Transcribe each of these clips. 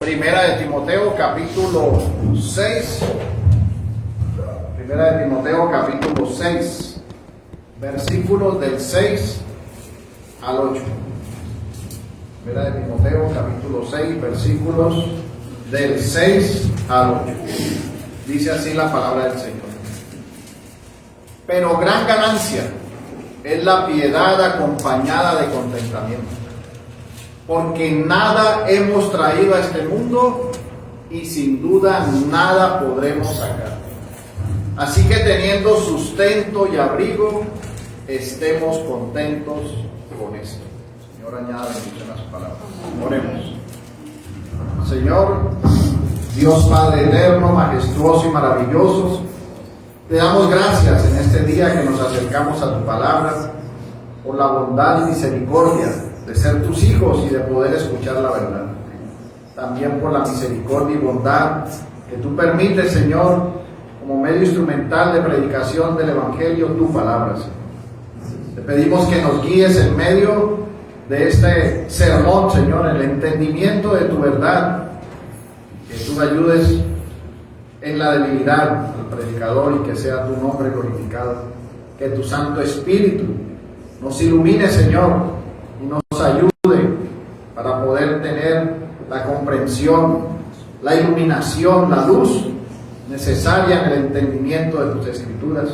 Primera de Timoteo capítulo 6. Primera de Timoteo capítulo 6, versículos del 6 al 8. Primera de Timoteo capítulo 6, versículos del 6 al 8. Dice así la palabra del Señor. Pero gran ganancia es la piedad acompañada de contentamiento, porque nada hemos traído a este mundo y sin duda nada podremos sacar. Así que teniendo sustento y abrigo, estemos contentos con esto. Señor, añada bendición a su palabra. Oremos. Señor, Dios Padre eterno, majestuoso y maravilloso, te damos gracias en este día que nos acercamos a tu palabra, por la bondad y misericordia de ser tus hijos y de poder escuchar la verdad. También por la misericordia y bondad que tú permites, Señor, como medio instrumental de predicación del Evangelio, tu palabra, Señor. Te pedimos que nos guíes en medio de este sermón, Señor, el entendimiento de tu verdad, que tú ayudes en la debilidad al predicador y que sea tu nombre glorificado, que tu Santo Espíritu nos ilumine, Señor, y nos ayude para poder tener la comprensión, la iluminación, la luz necesaria en el entendimiento de tus Escrituras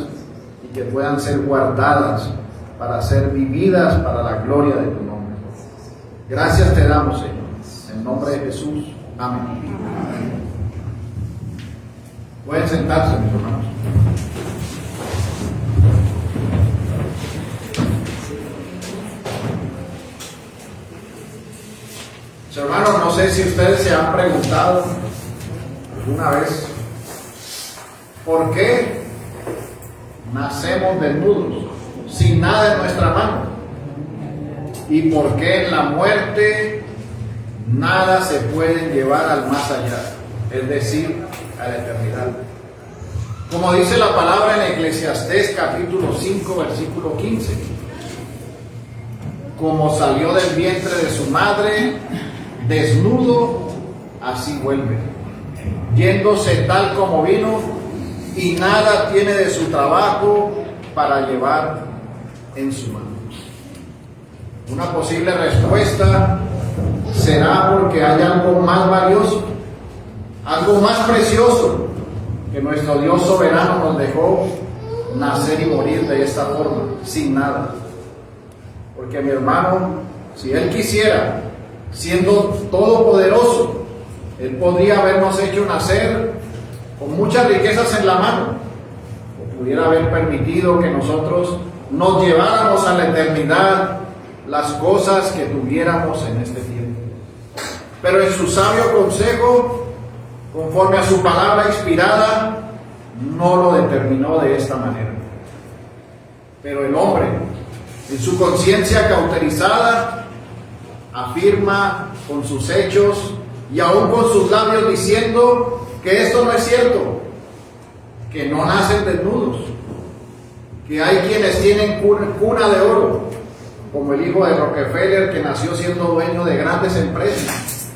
y que puedan ser guardadas para ser vividas para la gloria de tu nombre. Gracias te damos, Señor, en nombre de Jesús. Amén. Pueden sentarse, mis hermanos. Mis hermanos, no sé si ustedes se han preguntado alguna vez ¿por qué nacemos desnudos, sin nada en nuestra mano? ¿Y por qué en la muerte nada se puede llevar al más allá? Es decir, a la eternidad. Como dice la palabra en Eclesiastés capítulo 5, versículo 15. Como salió del vientre de su madre, desnudo, así vuelve. Yéndose tal como vino, y nada tiene de su trabajo para llevar en su mano. Una posible respuesta será porque hay algo más valioso, algo más precioso que nuestro Dios soberano nos dejó nacer y morir de esta forma, sin nada. Porque mi hermano, si Él quisiera, siendo todopoderoso, Él podría habernos hecho nacer con muchas riquezas en la mano, o pudiera haber permitido que nosotros nos lleváramos a la eternidad las cosas que tuviéramos en este tiempo. Pero en su sabio consejo, conforme a su palabra inspirada, no lo determinó de esta manera. Pero el hombre, en su conciencia cauterizada, afirma con sus hechos y aún con sus labios diciendo que esto no es cierto, que no nacen desnudos, que hay quienes tienen cuna de oro, como el hijo de Rockefeller, que nació siendo dueño de grandes empresas.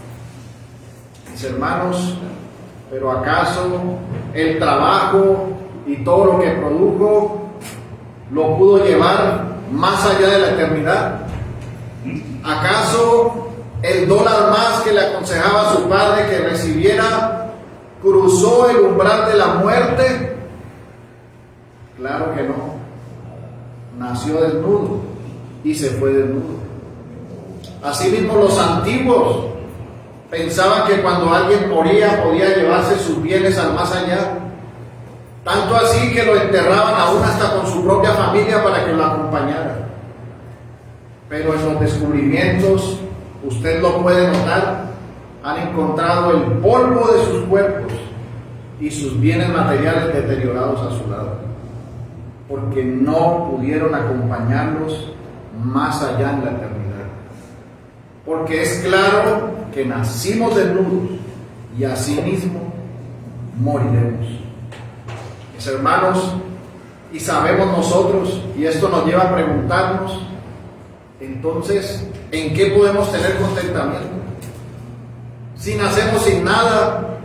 Mis hermanos, ¿pero acaso el trabajo y todo lo que produjo lo pudo llevar más allá de la eternidad? ¿Acaso el dólar más que le aconsejaba a su padre que recibiera cruzó el umbral de la muerte? Claro que no. Nació desnudo y se fue desnudo. Asimismo, los antiguos pensaban que cuando alguien moría podía llevarse sus bienes al más allá, tanto así que lo enterraban aún hasta con su propia familia para que lo acompañara. Pero en los descubrimientos, usted lo puede notar, han encontrado el polvo de sus cuerpos y sus bienes materiales deteriorados a su lado, porque no pudieron acompañarlos más allá en la eternidad. Porque es claro que nacimos desnudos y asimismo moriremos. Mis hermanos, y sabemos nosotros, y esto nos lleva a preguntarnos, entonces, ¿en qué podemos tener contentamiento? Si si nacemos sin nada,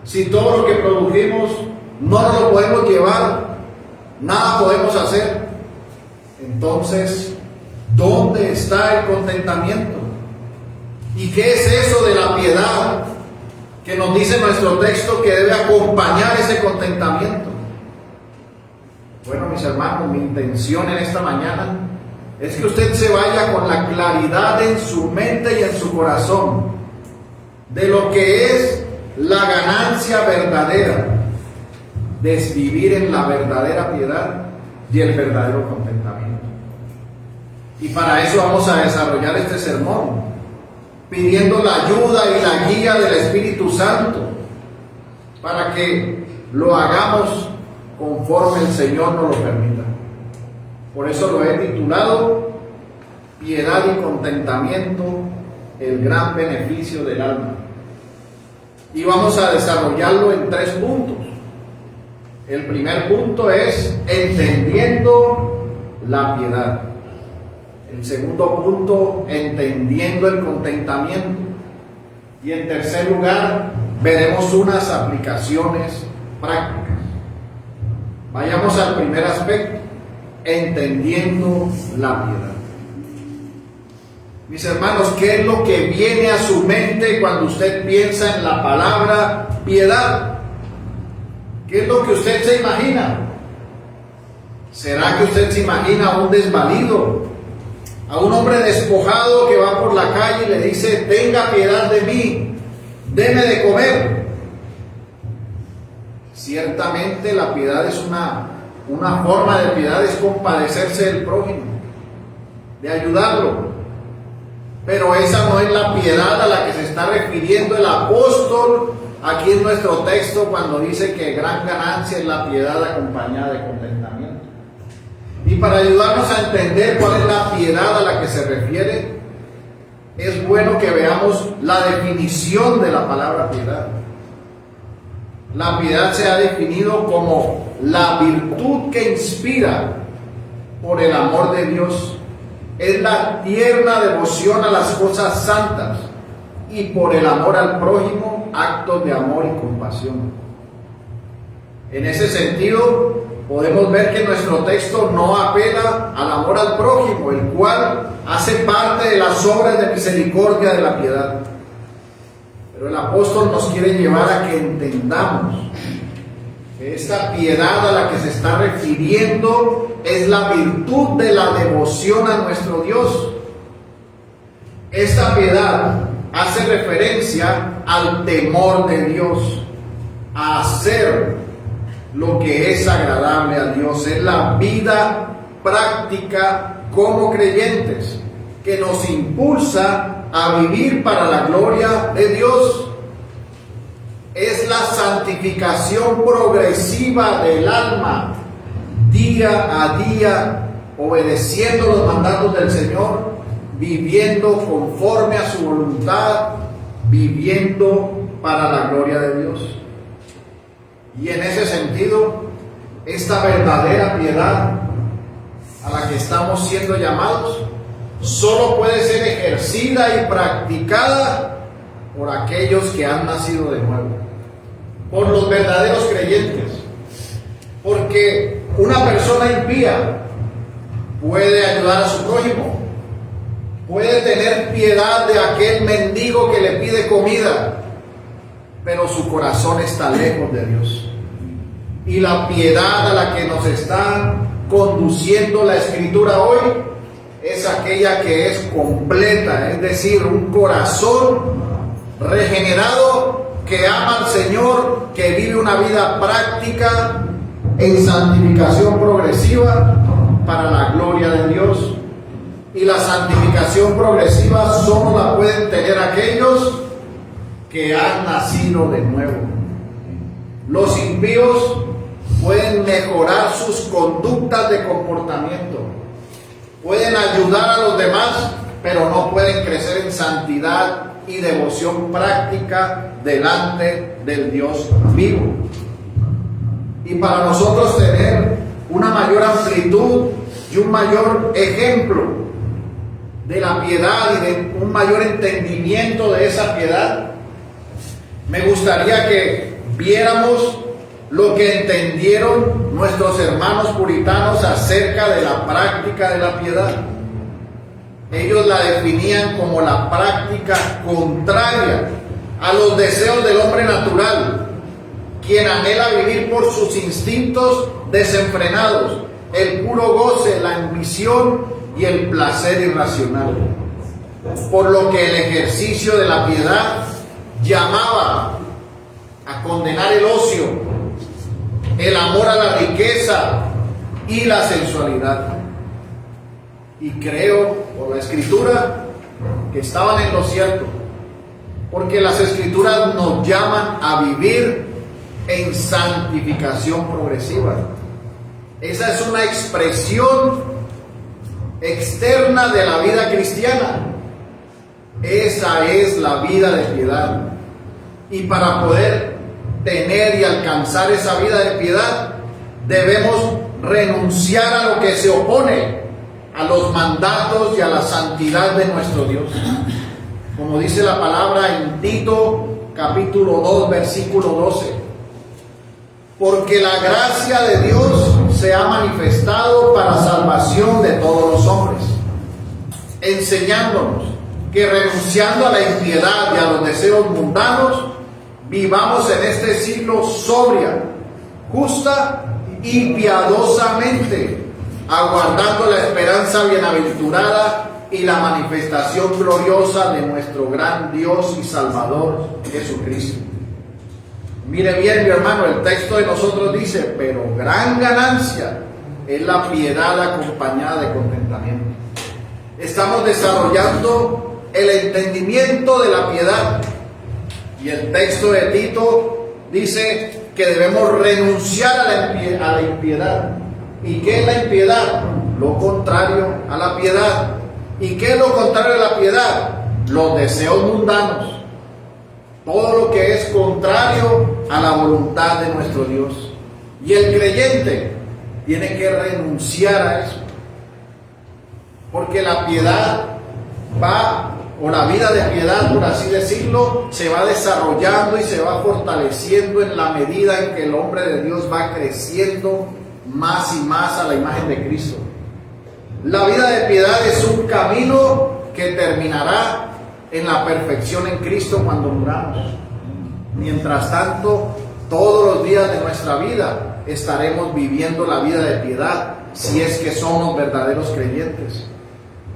si todo lo que produjimos no nos lo podemos llevar, nada podemos hacer, entonces, ¿dónde está el contentamiento? ¿Y qué es eso de la piedad que nos dice nuestro texto que debe acompañar ese contentamiento? Bueno, mis hermanos, mi intención en esta mañana es que usted se vaya con la claridad en su mente y en su corazón de lo que es la ganancia verdadera de vivir en la verdadera piedad y el verdadero contentamiento. Y para eso vamos a desarrollar este sermón, pidiendo la ayuda y la guía del Espíritu Santo para que lo hagamos conforme el Señor nos lo permita. Por eso lo he titulado Piedad y contentamiento, el gran beneficio del alma. Y vamos a desarrollarlo en 3 puntos. El primer punto es entendiendo la piedad. El segundo punto, entendiendo el contentamiento. Y en tercer lugar, veremos unas aplicaciones prácticas. Vayamos al primer aspecto, entendiendo la piedad. Mis hermanos, ¿qué es lo que viene a su mente cuando usted piensa en la palabra piedad? ¿Qué es lo que usted se imagina? ¿Será que usted se imagina a un desvalido, a un hombre despojado que va por la calle y le dice: tenga piedad de mí, deme de comer? Ciertamente la piedad es una forma de piedad, es compadecerse del prójimo, de ayudarlo. Pero esa no es la piedad a la que se está refiriendo el apóstol aquí en nuestro texto cuando dice que gran ganancia es la piedad acompañada de contentamiento. Y para ayudarnos a entender cuál es la piedad a la que se refiere, es bueno que veamos la definición de la palabra piedad. La piedad se ha definido como la virtud que inspira por el amor de Dios. Es la tierna devoción a las cosas santas y por el amor al prójimo, actos de amor y compasión. En ese sentido, podemos ver que nuestro texto no apela al amor al prójimo, el cual hace parte de las obras de misericordia de la piedad. Pero el apóstol nos quiere llevar a que entendamos que esta piedad a la que se está refiriendo es la virtud de la devoción a nuestro Dios. Esta piedad hace referencia al temor de Dios, a hacer lo que es agradable a Dios. Es la vida práctica como creyentes que nos impulsa a vivir para la gloria de Dios. Es la santificación progresiva del alma, día a día, obedeciendo los mandatos del Señor, viviendo conforme a su voluntad, viviendo para la gloria de Dios. Y en ese sentido, esta verdadera piedad a la que estamos siendo llamados, solo puede ser ejercida y practicada por aquellos que han nacido de nuevo, por los verdaderos creyentes. Porque una persona impía puede ayudar a su prójimo, puede tener piedad de aquel mendigo que le pide comida, pero su corazón está lejos de Dios. Y la piedad a la que nos está conduciendo la Escritura hoy es aquella que es completa, es decir, un corazón regenerado que ama al Señor, que vive una vida práctica en santificación progresiva para la gloria de Dios. Y la santificación progresiva solo la pueden tener aquellos que han nacido de nuevo. Los impíos pueden mejorar sus conductas de comportamiento, pueden ayudar a los demás, pero no pueden crecer en santidad y devoción práctica delante del Dios vivo. Y para nosotros tener una mayor amplitud y un mayor ejemplo de la piedad y de un mayor entendimiento de esa piedad, Me gustaría que viéramos lo que entendieron nuestros hermanos puritanos acerca de la práctica de la piedad. Ellos la definían como la práctica contraria a los deseos del hombre natural, quien anhela vivir por sus instintos desenfrenados, el puro goce, la ambición y el placer irracional. Por lo que el ejercicio de la piedad llamaba a condenar el ocio, el amor a la riqueza y la sensualidad. Y creo, por la Escritura, que estaban en lo cierto, porque las Escrituras nos llaman a vivir en santificación progresiva. Esa es una expresión externa de la vida cristiana. Esa es la vida de piedad. Y para poder tener y alcanzar esa vida de piedad, debemos renunciar a lo que se opone a los mandatos y a la santidad de nuestro Dios. Como dice la palabra en Tito capítulo 2 versículo 12. Porque la gracia de Dios se ha manifestado para salvación de todos los hombres, enseñándonos que renunciando a la impiedad y a los deseos mundanos, vivamos en este siglo sobria, justa y piadosamente, aguardando la esperanza bienaventurada y la manifestación gloriosa de nuestro gran Dios y Salvador Jesucristo. Mire bien, mi hermano, el texto de nosotros dice, pero gran ganancia es la piedad acompañada de contentamiento. Estamos desarrollando el entendimiento de la piedad. Y el texto de Tito dice que debemos renunciar a la impiedad. ¿Y qué es la impiedad? Lo contrario a la piedad. ¿Y qué es lo contrario a la piedad? Los deseos mundanos. Todo lo que es contrario a la voluntad de nuestro Dios. Y el creyente tiene que renunciar a eso. Porque la piedad o la vida de piedad, por así decirlo, se va desarrollando y se va fortaleciendo en la medida en que el hombre de Dios va creciendo más y más a la imagen de Cristo. La vida de piedad es un camino que terminará en la perfección en Cristo cuando muramos. Mientras tanto, todos los días de nuestra vida estaremos viviendo la vida de piedad, si es que somos verdaderos creyentes.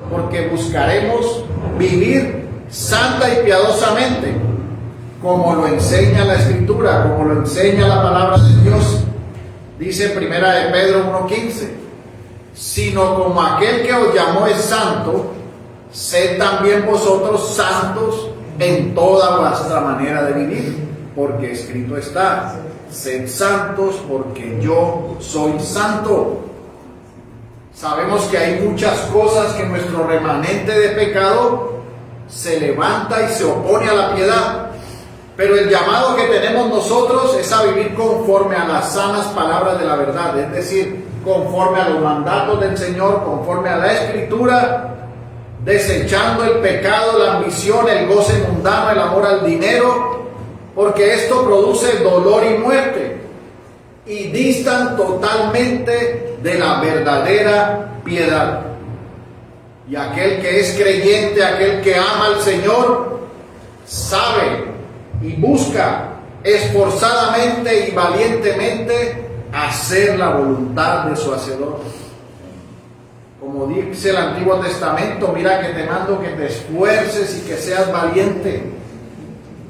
Porque buscaremos vivir santa y piadosamente, como lo enseña la Escritura, como lo enseña la palabra de Dios. Dice Primera de Pedro 1:15, sino como aquel que os llamó es santo, sed también vosotros santos en toda vuestra manera de vivir, porque escrito está, sed santos porque yo soy santo. Sabemos que hay muchas cosas que nuestro remanente de pecado se levanta y se opone a la piedad, pero el llamado que tenemos nosotros es a vivir conforme a las sanas palabras de la verdad, es decir, conforme a los mandatos del Señor, conforme a la Escritura, desechando el pecado, la ambición, el goce mundano, el amor al dinero, porque esto produce dolor y muerte, y distan totalmente de la verdadera piedad. Y aquel que es creyente, aquel que ama al Señor, sabe y busca esforzadamente y valientemente hacer la voluntad de su Hacedor. Como dice el Antiguo Testamento, mira que te mando que te esfuerces y que seas valiente.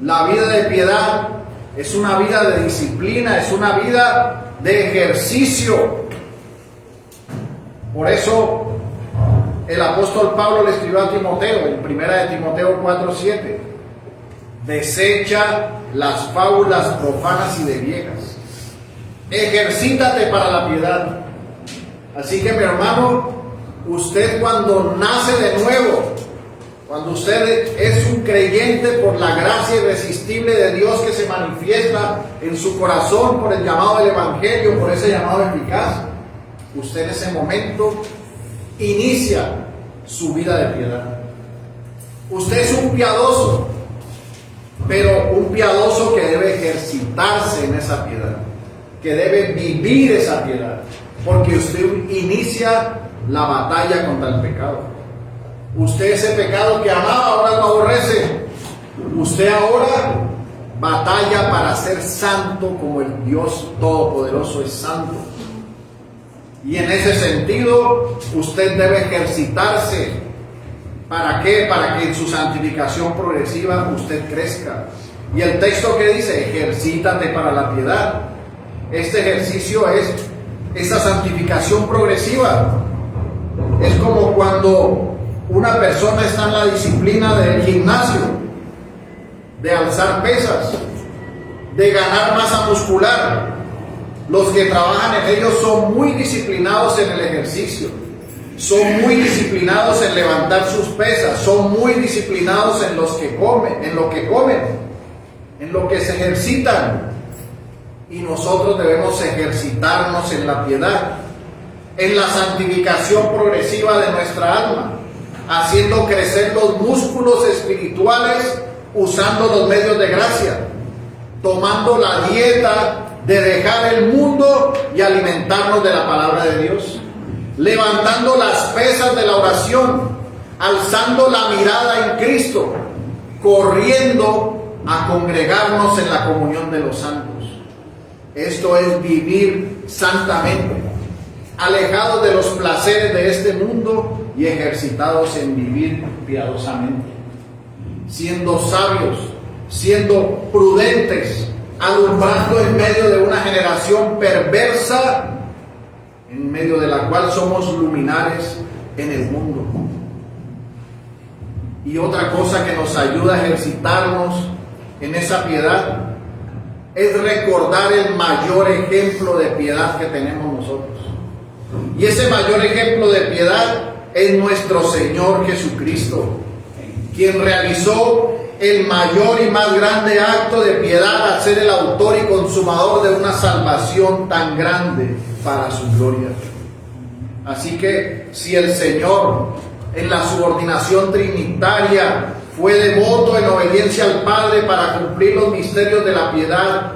La vida de piedad es una vida de disciplina, es una vida de ejercicio. Por eso el apóstol Pablo le escribió a Timoteo, en 1 de Timoteo 4:7, desecha las fábulas profanas y de viejas. Ejercítate para la piedad. Así que, mi hermano, usted cuando nace de nuevo, cuando usted es un creyente por la gracia irresistible de Dios que se manifiesta en su corazón por el llamado del Evangelio, por ese llamado eficaz, usted en ese momento inicia su vida de piedad. Usted es un piadoso, pero un piadoso que ejercitarse en esa piedad, que debe vivir esa piedad, porque usted inicia la batalla contra el pecado. Usted ese pecado que amaba ahora lo aborrece. Usted ahora batalla para ser santo como el Dios Todopoderoso es santo. Y en ese sentido, usted debe ejercitarse. ¿Para qué? Para que en su santificación progresiva usted crezca. Y el texto que dice, ejercítate para la piedad. Este ejercicio es esa santificación progresiva. Es como cuando una persona está en la disciplina del gimnasio, de alzar pesas, de ganar masa muscular. Los que trabajan en ello son muy disciplinados en el ejercicio, son muy disciplinados en levantar sus pesas, son muy disciplinados en lo que comen, en lo que se ejercitan. Y nosotros debemos ejercitarnos en la piedad, en la santificación progresiva de nuestra alma, haciendo crecer los músculos espirituales, usando los medios de gracia, tomando la dieta de dejar el mundo y alimentarnos de la palabra de Dios, levantando las pesas de la oración, alzando la mirada en Cristo, corriendo a congregarnos en la comunión de los santos. Esto es vivir santamente, alejados de los placeres de este mundo y ejercitados en vivir piadosamente, siendo sabios, siendo prudentes, alumbrando en medio de una generación perversa, en medio de la cual somos luminares en el mundo. Y otra cosa que nos ayuda a ejercitarnos en esa piedad es recordar el mayor ejemplo de piedad que tenemos nosotros. Y ese mayor ejemplo de piedad es nuestro Señor Jesucristo, quien realizó el mayor y más grande acto de piedad al ser el autor y consumador de una salvación tan grande para su gloria. Así que si el Señor en la subordinación trinitaria fue devoto en obediencia al Padre para cumplir los misterios de la piedad,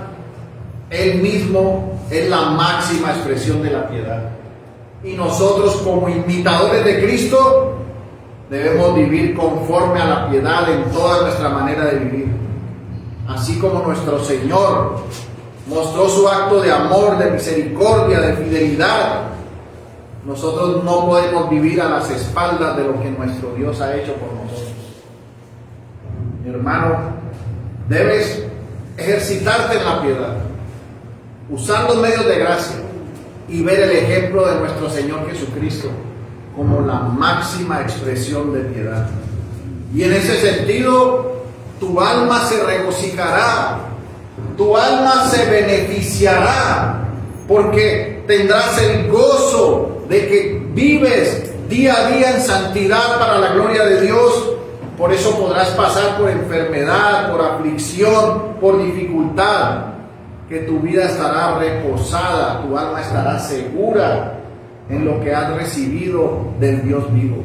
Él mismo es la máxima expresión de la piedad. Y nosotros, como imitadores de Cristo, debemos vivir conforme a la piedad en toda nuestra manera de vivir. Así como nuestro Señor mostró su acto de amor, de misericordia, de fidelidad, nosotros no podemos vivir a las espaldas de lo que nuestro Dios ha hecho por nosotros. Mi hermano, debes ejercitarte en la piedad, usar los medios de gracia y ver el ejemplo de nuestro Señor Jesucristo como la máxima expresión de piedad. Y en ese sentido, tu alma se regocijará, tu alma se beneficiará, porque tendrás el gozo de que vives día a día en santidad para la gloria de Dios. Por eso podrás pasar por enfermedad, por aflicción, por dificultad, que tu vida estará reposada, tu alma estará segura en lo que has recibido del Dios vivo.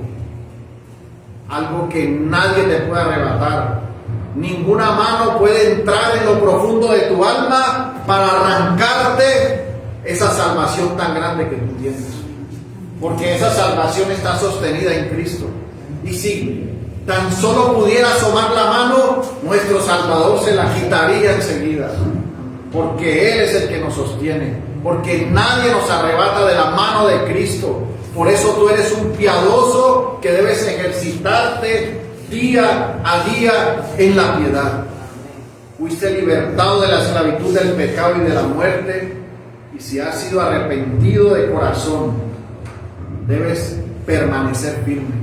Algo que nadie te puede arrebatar. Ninguna mano puede entrar en lo profundo de tu alma para arrancarte esa salvación tan grande que tú tienes. Porque esa salvación está sostenida en Cristo. Y si tan solo pudiera asomar la mano, nuestro Salvador se la quitaría enseguida. Porque Él es el que nos sostiene. Porque nadie nos arrebata de la mano de Cristo. Por eso tú eres un piadoso que debes ejercitarte día a día en la piedad. Fuiste libertado de la esclavitud del pecado y de la muerte. Y si has sido arrepentido de corazón, debes permanecer firme.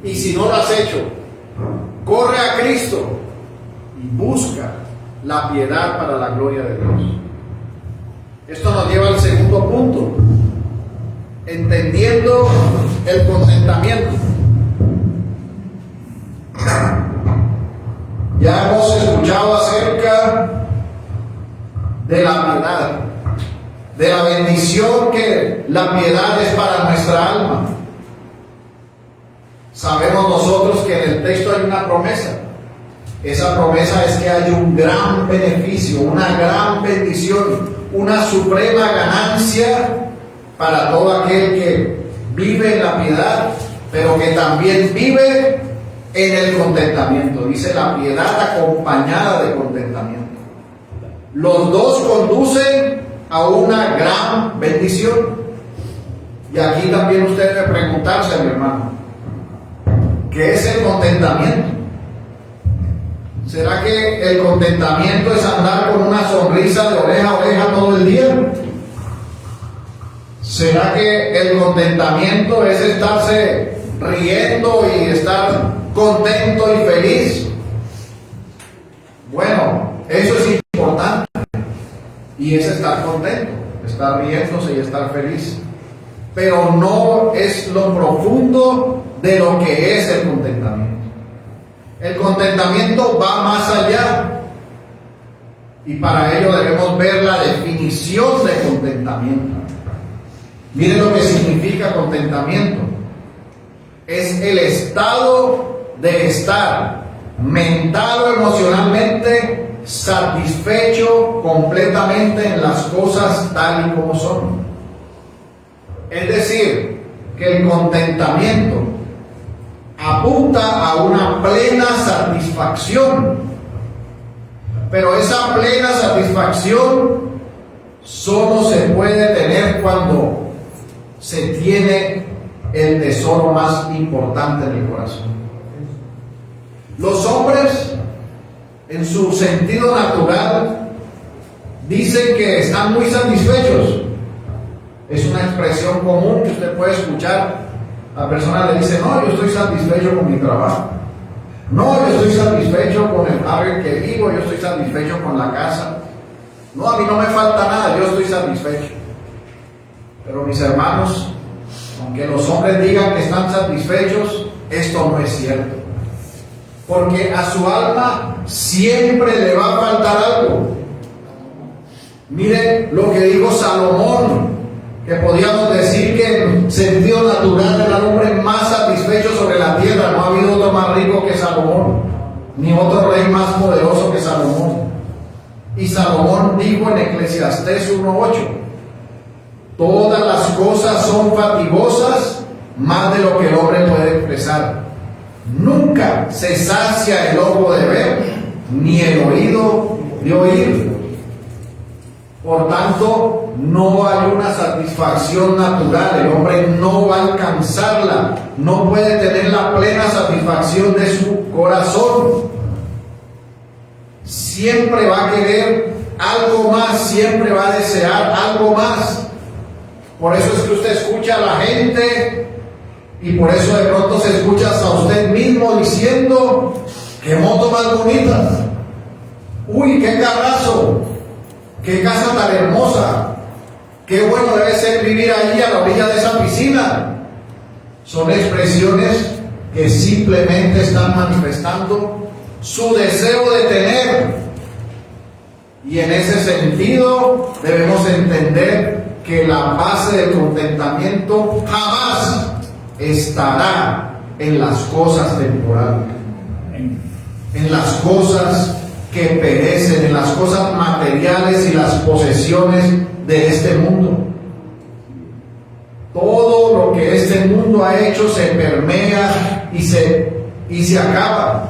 Y si no lo has hecho, corre a Cristo y busca la piedad para la gloria de Dios. Esto nos lleva al segundo punto, entendiendo el contentamiento. Ya hemos escuchado acerca de la piedad, de la bendición que la piedad es para nuestra alma. Sabemos nosotros que en el texto hay una promesa, Esa promesa es que hay un gran beneficio, una gran bendición, una suprema ganancia para todo aquel que vive en la piedad, pero que también vive en el contentamiento. Dice la piedad acompañada de contentamiento. Los dos conducen a una gran bendición. Y aquí también usted debe preguntarse, mi hermano, ¿qué es el contentamiento? ¿Será que el contentamiento es andar con una sonrisa de oreja a oreja todo el día? ¿Será que el contentamiento es estarse riendo y estar contento y feliz? Bueno, eso es importante. Y es estar contento, estar riéndose y estar feliz. Pero no es lo profundo de lo que es el contentamiento. El contentamiento va más allá. Y para ello debemos ver la definición de contentamiento. Miren lo que significa contentamiento. Es el estado de estar mental o emocionalmente satisfecho completamente en las cosas tal y como son. Es decir, que el contentamiento apunta a una plena satisfacción, pero esa plena satisfacción solo se puede tener cuando se tiene el tesoro más importante en el corazón. Los hombres, en su sentido natural, dicen que están muy satisfechos. Es una expresión común que usted puede escuchar. La persona le dice: no, yo estoy satisfecho con mi trabajo. No, yo estoy satisfecho con el barrio en que vivo, yo estoy satisfecho con la casa. No, a mí no me falta nada, yo estoy satisfecho. Pero mis hermanos, aunque los hombres digan que están satisfechos, esto no es cierto. Porque a su alma siempre le va a faltar algo. Mire lo que dijo Salomón, que podríamos decir que en sentido natural era el hombre más satisfecho sobre la tierra. No ha habido otro más rico que Salomón, ni otro rey más poderoso que Salomón. Y Salomón dijo en Eclesiastés 1:8: todas las cosas son fatigosas, más de lo que el hombre puede expresar. Nunca se sacia el ojo de ver, ni el oído de oír. Por tanto, no hay una satisfacción natural. El hombre no va a alcanzarla, no puede tener la plena satisfacción de su corazón. Siempre va a querer algo más, siempre va a desear algo más. Por eso es que usted escucha a la gente, y por eso de pronto se escucha hasta usted mismo diciendo: ¡qué moto más bonita! ¡Uy, qué carrazo! ¡Qué casa tan hermosa! ¡Qué bueno debe ser vivir allí a la orilla de esa piscina! Son expresiones que simplemente están manifestando su deseo de tener. Y en ese sentido debemos entender que la base del contentamiento jamás estará en las cosas temporales, en las cosas que perecen, en las cosas materiales y las posesiones de este mundo. Todo lo que este mundo ha hecho se permea y se acaba.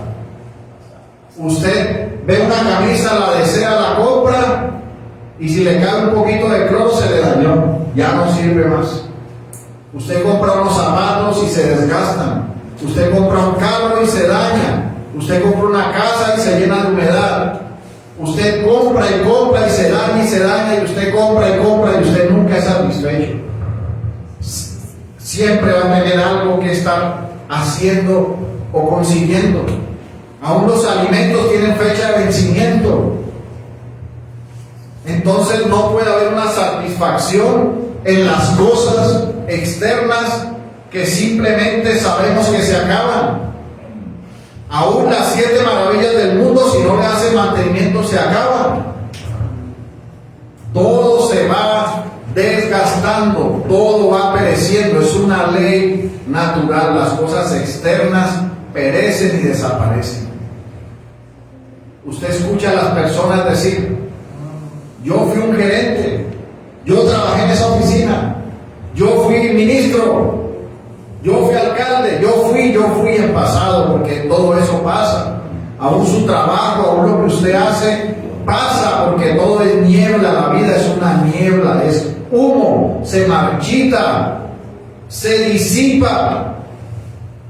Usted ve una camisa, la desea, la compra, y si le cae un poquito de cloro se le dañó, ya no sirve más. Usted compra unos zapatos y se desgastan. Usted compra un carro y se daña. Usted compra una casa y se llena de humedad. Usted compra y compra y se daña, y usted compra y compra y usted nunca es satisfecho. Siempre va a tener algo que estar haciendo o consiguiendo. Aún los alimentos tienen fecha de vencimiento. Entonces no puede haber una satisfacción en las cosas externas que simplemente sabemos que se acaban. Aún las 7 maravillas del mundo, si no le hacen mantenimiento, se acaban. Todo se va desgastando, todo va pereciendo. Es una ley natural. Las cosas externas perecen y desaparecen. Usted escucha a las personas decir: yo fui un gerente, yo trabajé en esa oficina, yo fui ministro, yo fui alcalde, yo fui en pasado, porque todo eso pasa. Aún su trabajo, aún lo que usted hace, pasa, porque todo es niebla. La vida es una niebla, es humo, se marchita, se disipa.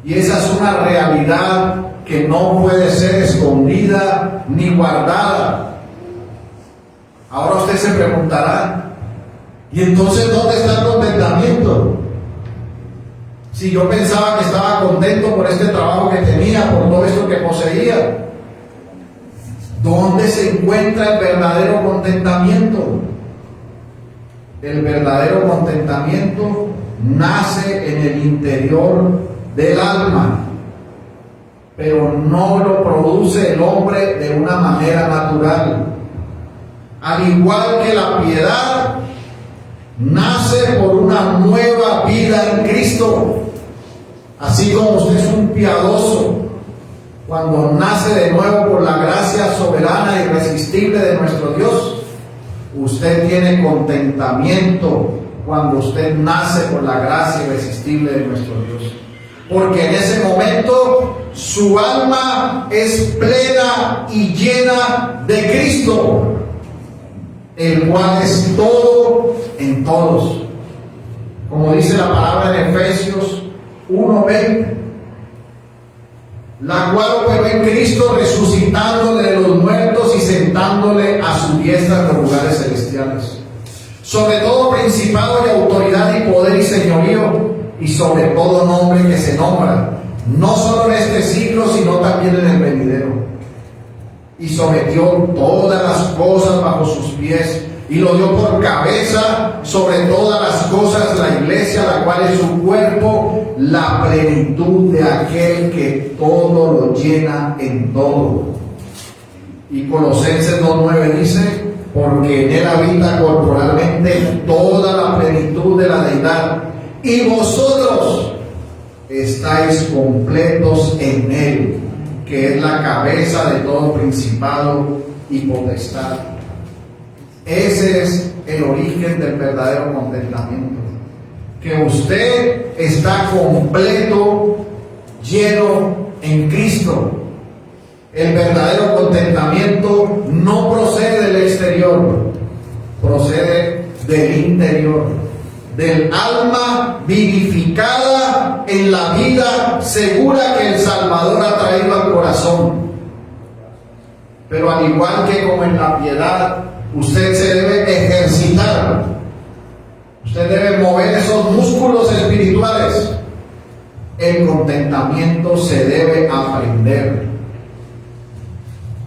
Y esa es una realidad que no puede ser escondida ni guardada. Ahora usted se preguntará: ¿y entonces dónde está el contentamiento? Si yo pensaba que estaba contento por este trabajo que tenía, por todo esto que poseía, ¿dónde se encuentra el verdadero contentamiento? El verdadero contentamiento nace en el interior del alma, pero no lo produce el hombre de una manera natural. Al igual que la piedad nace por una nueva vida en Cristo. Así como usted es un piadoso, cuando nace de nuevo por la gracia soberana e irresistible de nuestro Dios, usted tiene contentamiento cuando usted nace por la gracia irresistible de nuestro Dios. Porque en ese momento su alma es plena y llena de Cristo, el cual es todo en todos. Como dice la palabra en Efesios 1:20, la cual operó en Cristo, resucitándole de los muertos y sentándole a su diestra en los lugares celestiales, sobre todo principado y autoridad y poder y señorío, y sobre todo nombre que se nombra, no solo en este siglo, sino también en el venidero. Y sometió todas las cosas bajo sus pies, y lo dio por cabeza sobre todas las cosas la iglesia, la cual es su cuerpo, la plenitud de aquel que todo lo llena en todo. Y Colosenses 2:9 dice: porque en él habita corporalmente toda la plenitud de la deidad, y vosotros estáis completos en él, que es la cabeza de todo principado y potestad. Ese es el origen del verdadero contentamiento, que usted está completo, lleno en Cristo. El verdadero contentamiento no procede del exterior, procede del interior, del alma vivificada en la vida segura que el Salvador ha traído al corazón. Pero al igual que como en la piedad, usted se debe ejercitar, usted debe mover esos músculos espirituales. El contentamiento se debe aprender.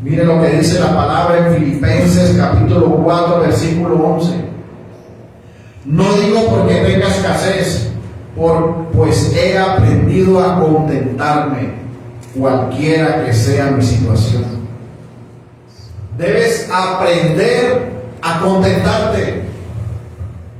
Mire lo que dice la palabra en Filipenses capítulo 4 versículo 11. No digo porque tenga escasez, pues he aprendido a contentarme, cualquiera que sea mi situación. Debes aprender a contentarte.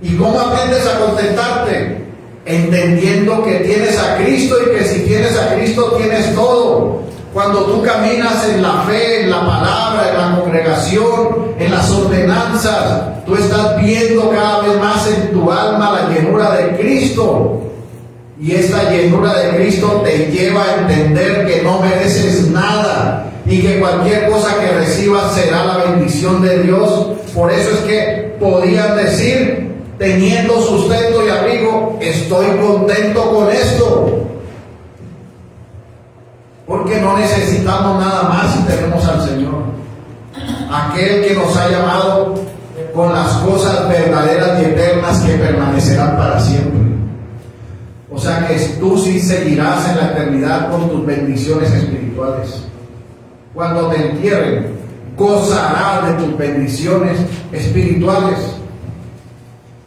¿Y cómo aprendes a contentarte? Entendiendo que tienes a Cristo y que si tienes a Cristo tienes todo. Cuando tú caminas en la fe, en la palabra, en la congregación, en las ordenanzas, tú estás viendo cada vez más en tu alma la llenura de Cristo. Y esta llenura de Cristo te lleva a entender que no mereces nada y que cualquier cosa que recibas será la bendición de Dios. Por eso es que podían decir, teniendo sustento y abrigo, estoy contento con esto. Porque no necesitamos nada más si tenemos al Señor, aquel que nos ha llamado con las cosas verdaderas y eternas que permanecerán para siempre. O sea que tú sí seguirás en la eternidad con tus bendiciones espirituales. Cuando te entierren, gozarás de tus bendiciones espirituales.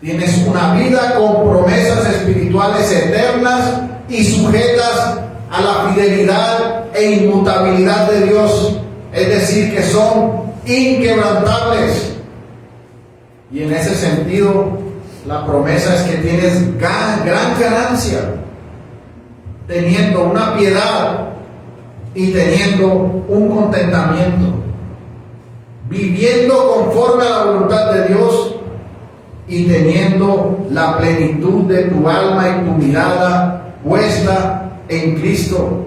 Tienes una vida con promesas espirituales eternas y sujetas a la fidelidad e inmutabilidad de Dios, es decir, que son inquebrantables. Y en ese sentido, la promesa es que tienes gran ganancia, teniendo una piedad y teniendo un contentamiento. viviendo conforme a la voluntad de Dios y teniendo la plenitud de tu alma y tu mirada puesta en Cristo.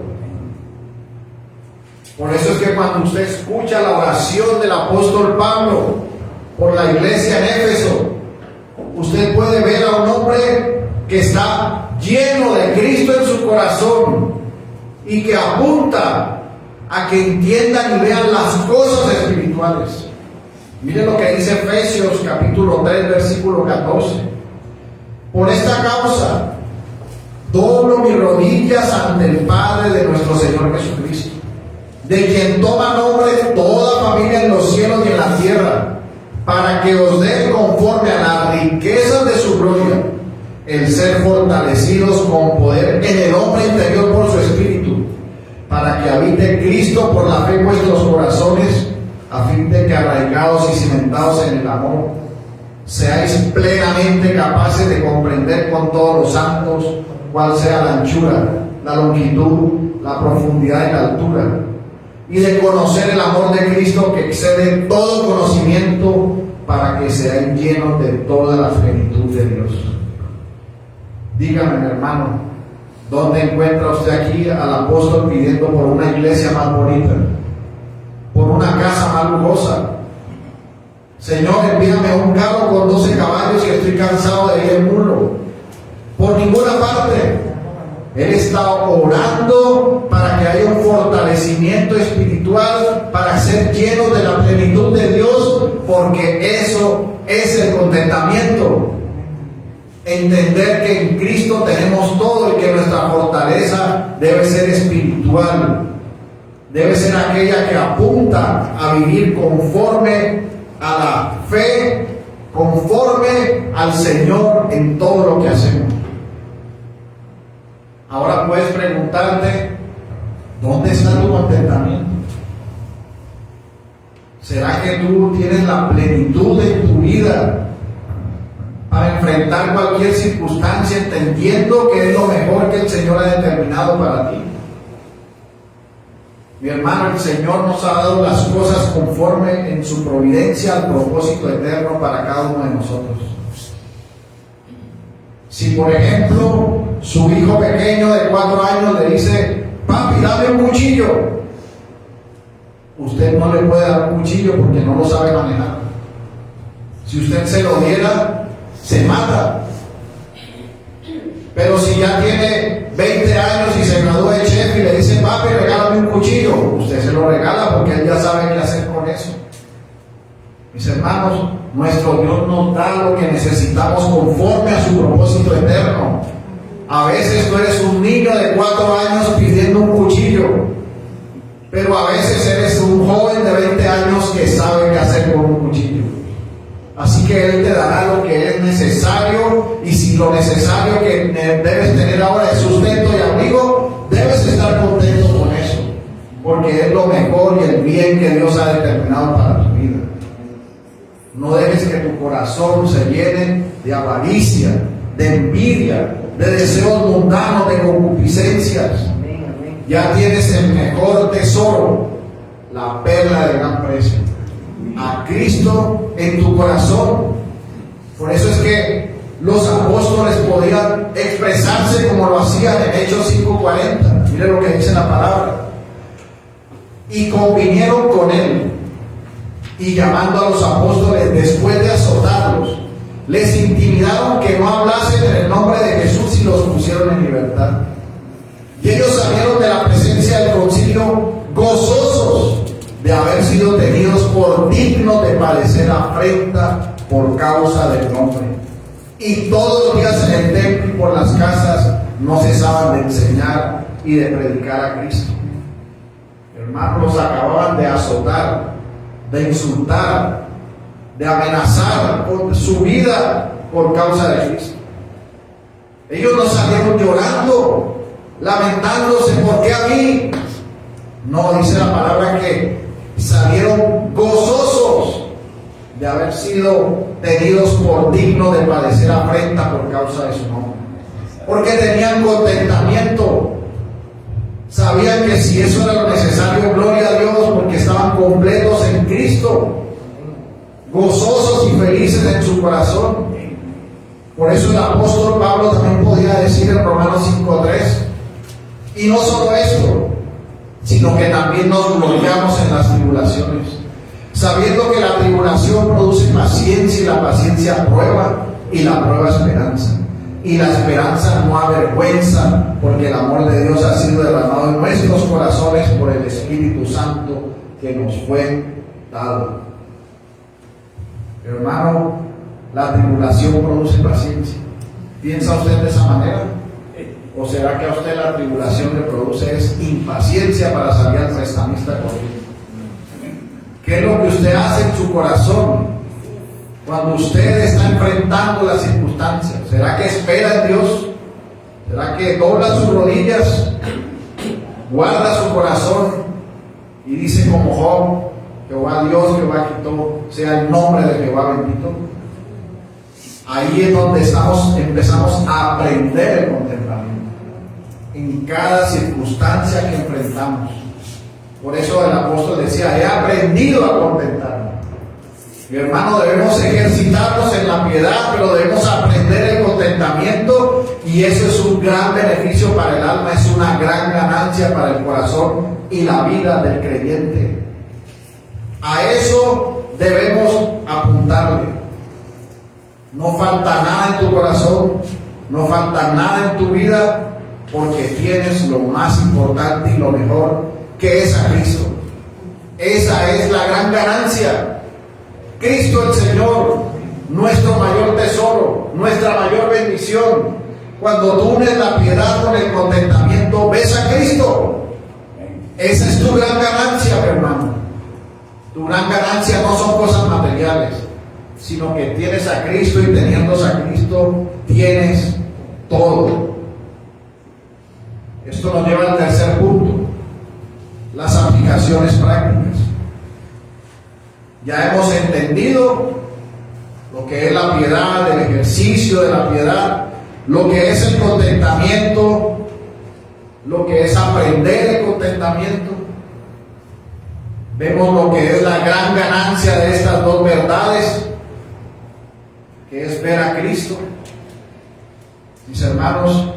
Por eso es que cuando usted escucha la oración del apóstol Pablo por la iglesia en Éfeso, usted puede ver a un hombre que está lleno de Cristo en su corazón y que apunta a que entiendan y vean las cosas espirituales. Miren lo que dice Efesios capítulo 3 versículo 14. Por esta causa doblo mis rodillas ante el Padre de nuestro Señor Jesucristo, de quien toma nombre toda familia en los cielos y en la tierra, para que os dé conforme a las riquezas de su gloria el ser fortalecidos con poder en el hombre interior por su espíritu, para que habite Cristo por la fe en vuestros corazones, a fin de que arraigados y cimentados en el amor, seáis plenamente capaces de comprender con todos los santos cuál sea la anchura, la longitud, la profundidad y la altura, y de conocer el amor de Cristo que excede todo conocimiento, para que seáis llenos de toda la plenitud de Dios. Dígame, mi hermano, ¿dónde encuentra usted aquí al apóstol pidiendo por una iglesia más bonita, por una casa más lujosa? Señor, envíame un carro con 12 caballos y estoy cansado de ir en mulo. Por ninguna parte. Él está orando para que haya un fortalecimiento espiritual, para ser llenos de la plenitud de Dios, porque eso es el contentamiento. Entender que en Cristo tenemos todo y que nuestra fortaleza debe ser espiritual. Debe ser aquella que apunta a vivir conforme a la fe, conforme al Señor en todo lo que hacemos. Ahora puedes preguntarte, ¿dónde está tu contentamiento? ¿Será que tú tienes la plenitud en tu vida para enfrentar cualquier circunstancia, entendiendo que es lo mejor que el Señor ha determinado para ti? Mi hermano, el Señor nos ha dado las cosas conforme en su providencia al propósito eterno para cada uno de nosotros. Si por ejemplo su hijo pequeño de 4 años le dice, papi, dame un cuchillo, usted no le puede dar un cuchillo porque no lo sabe manejar. Si usted se lo diera, se mata. Pero si ya tiene 20 años y se graduó de chef y le dice, papi, regálame un cuchillo, usted se lo regala porque él ya sabe qué hacer con eso. Mis hermanos, nuestro Dios nos da lo que necesitamos conforme a su propósito eterno. A veces tú eres un niño de 4 años pidiendo un cuchillo, pero a veces eres un joven de 20 años que sabe qué hacer con un cuchillo. Así que Él te dará lo que es necesario, y si lo necesario que debes tener ahora es sustento y abrigo, debes estar contento con eso, porque es lo mejor y el bien que Dios ha determinado para tu vida. No dejes que tu corazón se llene de avaricia, de envidia, de deseos mundanos, de concupiscencias. Ya tienes el mejor tesoro, la perla de gran precio, a Cristo en tu corazón. Por eso es que los apóstoles podían expresarse como lo hacían en Hechos 5:40. Mire lo que dice la palabra. Y convinieron con él, y llamando a los apóstoles después de azotarlos, les intimidaron que no hablasen en el nombre de Jesús y los pusieron en libertad. Y ellos salieron de la presencia del concilio gozosos de haber sido tenidos por dignos de padecer afrenta por causa del nombre. Y todos los días en el templo y por las casas no cesaban de enseñar y de predicar a Cristo. Hermanos, los acababan de azotar, de insultar, de amenazar con su vida por causa de Cristo. Ellos no salieron llorando, lamentándose, ¿por qué a mí? No, dice la palabra que salieron gozosos de haber sido tenidos por dignos de padecer afrenta por causa de su nombre, porque tenían contentamiento. Sabían que si eso era lo necesario, gloria a Dios, porque estaban completos en Cristo. gozosos y felices en su corazón. Por eso el apóstol Pablo también podía decir en Romanos 5:3, y no solo esto, sino que también nos gloriamos en las tribulaciones, sabiendo que la tribulación produce paciencia y la paciencia prueba y la prueba esperanza. Y la esperanza no avergüenza, porque el amor de Dios ha sido derramado en nuestros corazones por el Espíritu Santo que nos fue dado. Hermano, la tribulación produce paciencia. ¿Piensa usted de esa manera? ¿O será que a usted la tribulación le produce es impaciencia para salir al prestamista corriendo? ¿Qué es lo que usted hace en su corazón cuando usted está enfrentando las circunstancias? ¿Será que espera en Dios? ¿Será que dobla sus rodillas, guarda su corazón y dice como Job: Jehová Dios, Jehová quitó, sea el nombre de Jehová bendito? Ahí es donde empezamos a aprender el contentamiento en cada circunstancia que enfrentamos. Por eso el apóstol decía: he aprendido a contentarme. Mi hermano, debemos ejercitarnos en la piedad, pero debemos aprender el contentamiento, y eso es un gran beneficio para el alma, es una gran ganancia para el corazón y la vida del creyente. A eso debemos apuntarle. No falta nada en tu corazón, no falta nada en tu vida, porque tienes lo más importante y lo mejor, que es a Cristo. Esa es la gran ganancia. Cristo el Señor, nuestro mayor tesoro, nuestra mayor bendición. Cuando tú unes la piedad con el contentamiento, ves a Cristo. Esa es tu gran ganancia, mi hermano. Tu gran ganancia no son cosas materiales, sino que tienes a Cristo, y teniendo a Cristo tienes todo. Esto nos lleva al tercer punto: las aplicaciones prácticas. Ya hemos entendido lo que es la piedad, el ejercicio de la piedad, lo que es el contentamiento, lo que es aprender el contentamiento. Vemos lo que es la gran ganancia de estas dos verdades, que es ver a Cristo. Mis hermanos,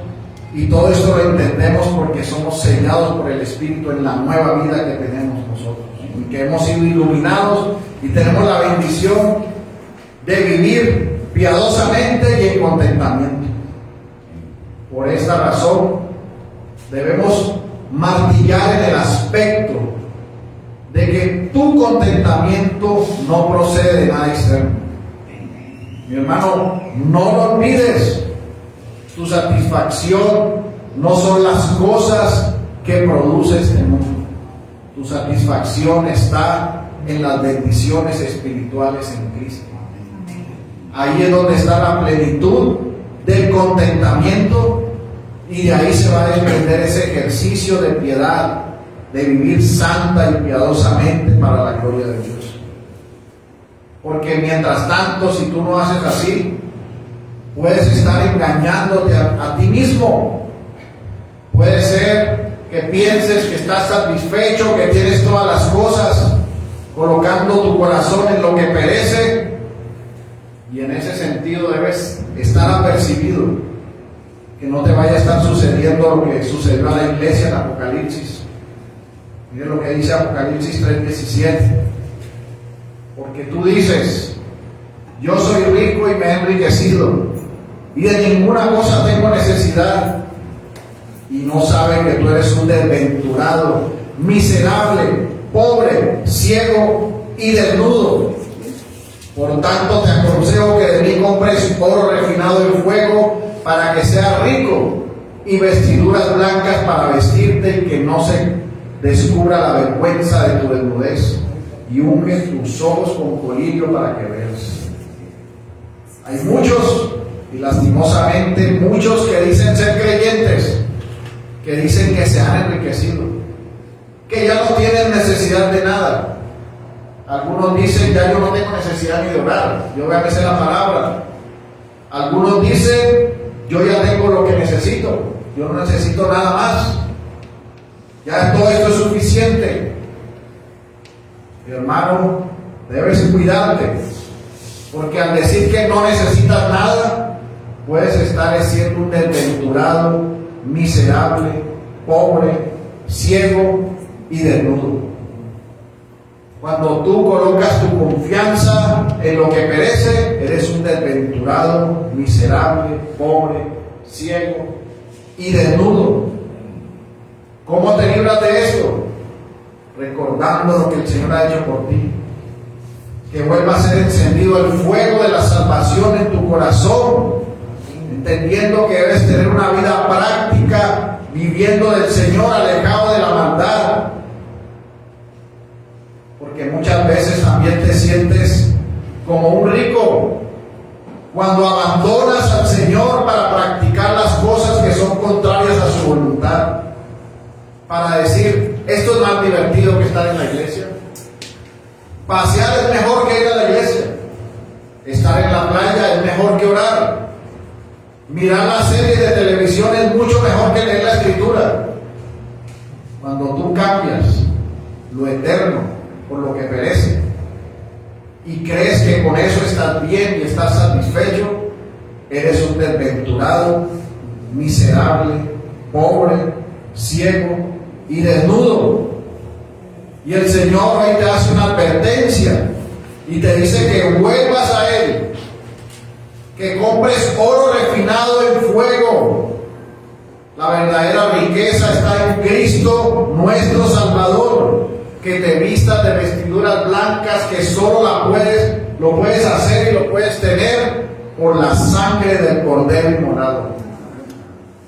y todo esto lo entendemos porque somos sellados por el Espíritu en la nueva vida que tenemos nosotros, y que hemos sido iluminados y tenemos la bendición de vivir piadosamente y en contentamiento. Por esta razón debemos martillar en el aspecto de que tu contentamiento no procede de nada externo. Mi hermano, no lo olvides. Tu satisfacción no son las cosas que produce este mundo. Tu satisfacción está en las bendiciones espirituales en Cristo. Ahí es donde está la plenitud del contentamiento, y de ahí se va a desprender ese ejercicio de piedad, de vivir santa y piadosamente para la gloria de Dios. Porque mientras tanto, si tú no haces así, puedes estar engañándote a ti mismo. Puede ser que pienses que estás satisfecho, que tienes todas las cosas, colocando tu corazón en lo que perece, y en ese sentido debes estar apercibido que no te vaya a estar sucediendo lo que sucedió a la iglesia en Apocalipsis. Miren lo que dice Apocalipsis 3:17. Porque tú dices: yo soy rico y me he enriquecido, y de ninguna cosa tengo necesidad, y no sabes que tú eres un desventurado, miserable, pobre, ciego y desnudo. Por tanto te aconsejo que de mí compres oro refinado en fuego, para que seas rico, y vestiduras blancas para vestirte, y que no se descubra la vergüenza de tu desnudez, y unge tus ojos con colillo para que veas. Hay muchos, y lastimosamente muchos, que dicen ser creyentes, que dicen que se han enriquecido, que ya no tienen necesidad de nada. Algunos dicen: ya yo no tengo necesidad ni de orar, yo voy a hacer la palabra. Algunos dicen: yo ya tengo lo que necesito, yo no necesito nada más, ya todo esto es suficiente. Mi hermano, debes cuidarte Porque al decir que no necesitas nada, puedes estar siendo un desventurado, miserable, pobre, ciego y desnudo. Cuando tú colocas tu confianza en lo que perece, eres un desventurado, miserable, pobre, ciego y desnudo. ¿Cómo te libras de esto? Recordando lo que el Señor ha hecho por ti. Que vuelva a ser encendido el fuego de la salvación en tu corazón, entendiendo que debes tener una vida práctica, viviendo del Señor, alejado de la maldad. Porque muchas veces también te sientes como un rico cuando abandonas al Señor para practicar las cosas que son contrarias a su voluntad. Para decir, esto es más divertido que estar en la iglesia. Pasear es mejor que ir a la iglesia. Estar en la playa es mejor que orar. Mirar las series de televisión es mucho mejor que leer la Escritura. Cuando tú cambias lo eterno por lo que perece y crees que con eso estás bien y estás satisfecho, eres un desventurado, miserable, pobre, ciego y desnudo. Y el Señor hoy te hace una advertencia y te dice que vuelvas a Él, que compres oro refinado en fuego. La verdadera riqueza está en Cristo, nuestro Salvador, que te vistas de vestiduras blancas que solo lo puedes hacer y lo puedes tener por la sangre del Cordero inmolado.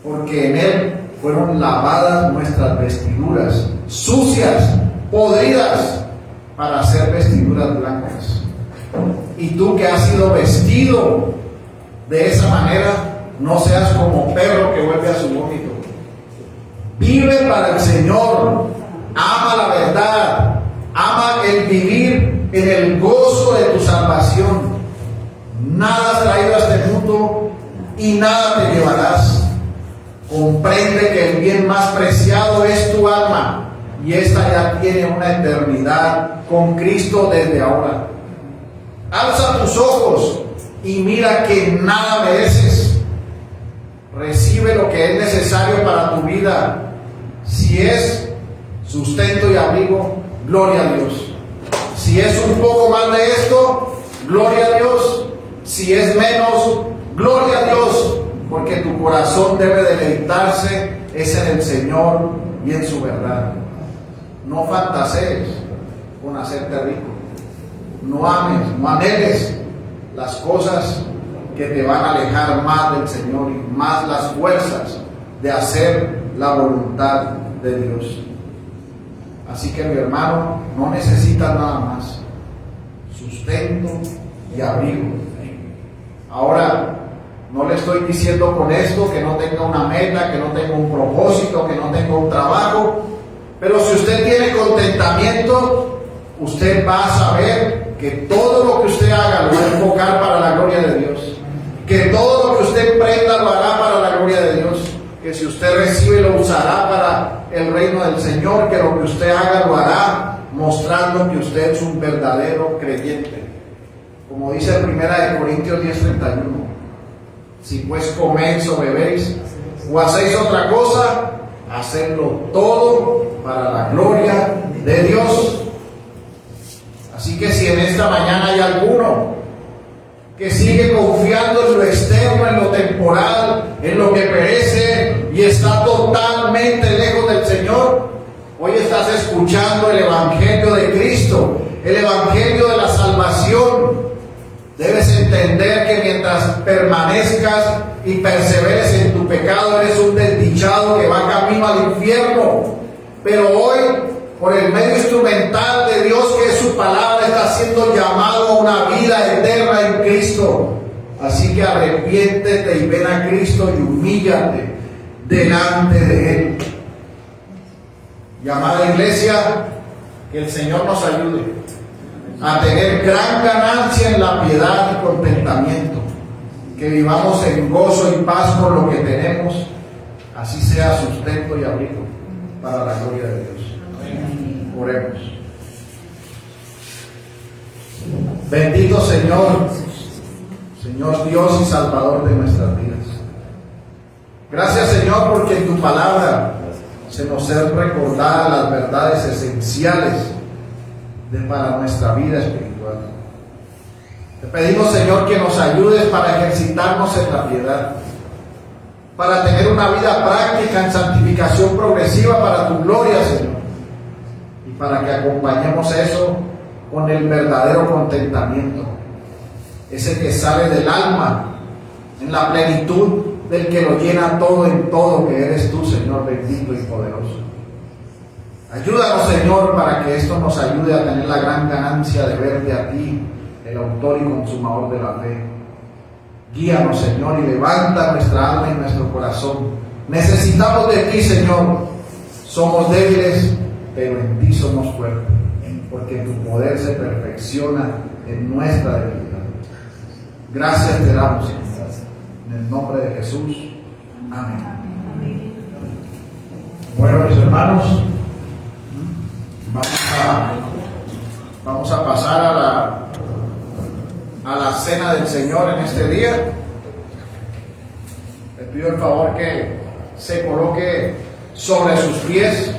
Porque en Él fueron lavadas nuestras vestiduras sucias, podridas, para hacer vestiduras blancas. Y tú que has sido vestido de esa manera, no seas como perro que vuelve a su vómito. Vive para el Señor, ama la verdad, ama el vivir en el gozo de tu salvación. Nada has traído a este mundo y nada te llevarás. Comprende que el bien más preciado es tu alma, y esta ya tiene una eternidad con Cristo desde ahora. Alza tus ojos y mira que nada mereces. Recibe lo que es necesario para tu vida. Si es sustento y abrigo, gloria a Dios. Si es un poco más de esto, gloria a Dios. Si es menos, gloria a Dios. Porque tu corazón debe deleitarse es en el Señor y en su verdad. No fantasees con hacerte rico. No ames, no anheles las cosas que te van a alejar más del Señor y más las fuerzas de hacer la voluntad de Dios. Así que mi hermano, no necesitas nada más. Sustento y abrigo. Ahora, no le estoy diciendo con esto que no tenga una meta, que no tenga un propósito, que no tenga un trabajo. Pero si usted tiene contentamiento, usted va a saber que todo lo que usted haga lo va a enfocar para la gloria de Dios. Que todo lo que usted emprenda lo hará para la gloria de Dios. Que si usted recibe lo usará para el reino del Señor. Que lo que usted haga lo hará mostrando que usted es un verdadero creyente. Como dice 1 Corintios 10:31. Si pues coméis o bebéis o hacéis otra cosa, hacedlo todo para la gloria de Dios. Así que si en esta mañana hay alguno que sigue confiando en lo externo, en lo temporal, en lo que perece y está totalmente lejos del Señor, hoy estás escuchando el Evangelio de Cristo, el Evangelio de la salvación. Debes entender que mientras permanezcas y perseveres en tu pecado, eres un desdichado que va camino al infierno. Pero hoy, por el medio instrumental de Dios, que es su palabra, está siendo llamado a una vida eterna en Cristo. Así que arrepiéntete y ven a Cristo y humíllate delante de Él. Llamada iglesia, que el Señor nos ayude a tener gran ganancia en la piedad y contentamiento, que vivamos en gozo y paz por lo que tenemos, así sea sustento y abrigo para la gloria de Dios. Oremos. Bendito Señor, Señor Dios y Salvador de nuestras vidas. Gracias, Señor, porque en tu palabra se nos es recordada las verdades esenciales para nuestra vida espiritual. Te pedimos, Señor, que nos ayudes para ejercitarnos en la piedad, para tener una vida práctica en santificación progresiva para tu gloria, Señor, y para que acompañemos eso con el verdadero contentamiento, ese que sale del alma en la plenitud del que lo llena todo en todo, que eres tú, Señor bendito y poderoso. Ayúdanos, Señor, para que esto nos ayude a tener la gran ganancia de verte a ti, el autor y consumador de la fe. Guíanos, Señor, y levanta nuestra alma y nuestro corazón. Necesitamos de ti, Señor. Somos débiles, pero en ti somos fuertes, porque tu poder se perfecciona en nuestra debilidad. Gracias te damos, Señor. En el nombre de Jesús. Amén. Bueno, mis hermanos, vamos a pasar a la cena del Señor en este día. Les pido el favor que se coloque sobre sus pies.